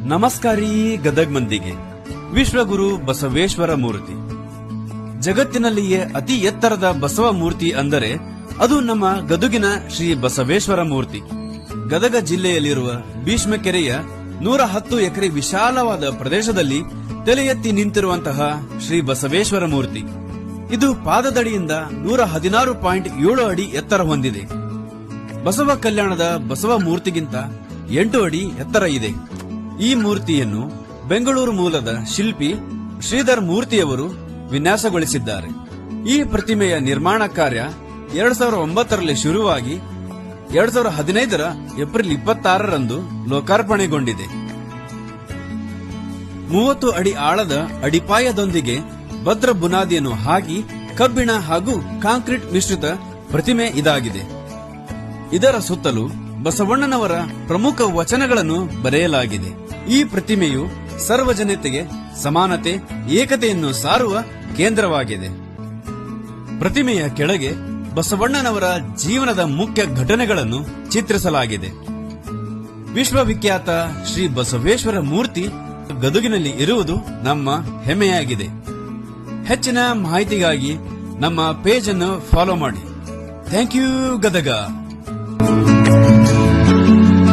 ನಮಸ್ಕಾರಿ ಗದಗ್ ಮಂದಿಗೆ. ವಿಶ್ವಗುರು ಬಸವೇಶ್ವರ ಮೂರ್ತಿ ಜಗತ್ತಿನಲ್ಲಿಯೇ ಅತಿ ಎತ್ತರದ ಬಸವ ಮೂರ್ತಿ ಅಂದರೆ ಅದು ನಮ್ಮ ಗದುಗಿನ ಶ್ರೀ ಬಸವೇಶ್ವರ ಮೂರ್ತಿ. ಗದಗ ಜಿಲ್ಲೆಯಲ್ಲಿರುವ ಭೀಷ್ಮಕೆರೆಯ 110 ಎಕರೆ ವಿಶಾಲವಾದ ಪ್ರದೇಶದಲ್ಲಿ ತಲೆ ಎತ್ತಿ ನಿಂತಿರುವಂತಹ ಶ್ರೀ ಬಸವೇಶ್ವರ ಮೂರ್ತಿ ಇದು ಪಾದದಡಿಯಿಂದ 116.7 ಅಡಿ ಎತ್ತರ ಹೊಂದಿದೆ. ಬಸವ ಕಲ್ಯಾಣದ ಬಸವ ಮೂರ್ತಿಗಿಂತ 8 ಅಡಿ ಎತ್ತರ ಇದೆ. ಈ ಮೂರ್ತಿಯನ್ನು ಬೆಂಗಳೂರು ಮೂಲದ ಶಿಲ್ಪಿ ಶ್ರೀಧರ್ ಮೂರ್ತಿಯವರು ವಿನ್ಯಾಸಗೊಳಿಸಿದ್ದಾರೆ. ಈ ಪ್ರತಿಮೆಯ ನಿರ್ಮಾಣ ಕಾರ್ಯ 2009ರಲ್ಲಿ ಶುರುವಾಗಿ 2015ರ ಏಪ್ರಿಲ್ 26ರಂದು ಲೋಕಾರ್ಪಣೆಗೊಂಡಿದೆ. 30 ಅಡಿ ಆಳದ ಅಡಿಪಾಯದೊಂದಿಗೆ ಭದ್ರ ಬುನಾದಿಯನ್ನು ಹಾಕಿ ಕಬ್ಬಿಣ ಹಾಗೂ ಕಾಂಕ್ರೀಟ್ ಮಿಶ್ರಿತ ಪ್ರತಿಮೆ ಇದಾಗಿದೆ. ಇದರ ಸುತ್ತಲೂ ಬಸವಣ್ಣನವರ ಪ್ರಮುಖ ವಚನಗಳನ್ನು ಬರೆಯಲಾಗಿದೆ. ಈ ಪ್ರತಿಮೆಯು ಸರ್ವಜನತೆಗೆ ಸಮಾನತೆ, ಏಕತೆಯನ್ನು ಸಾರುವ ಕೇಂದ್ರವಾಗಿದೆ. ಪ್ರತಿಮೆಯ ಕೆಳಗೆ ಬಸವಣ್ಣನವರ ಜೀವನದ ಮುಖ್ಯ ಘಟನೆಗಳನ್ನು ಚಿತ್ರಿಸಲಾಗಿದೆ. ವಿಶ್ವವಿಖ್ಯಾತ ಶ್ರೀ ಬಸವೇಶ್ವರ ಮೂರ್ತಿ ಗದುಗಿನಲ್ಲಿ ಇರುವುದು ನಮ್ಮ ಹೆಮ್ಮೆಯಾಗಿದೆ. ಹೆಚ್ಚಿನ ಮಾಹಿತಿಗಾಗಿ ನಮ್ಮ ಪೇಜ್ ಅನ್ನು ಫಾಲೋ ಮಾಡಿ. Thank you Gadag.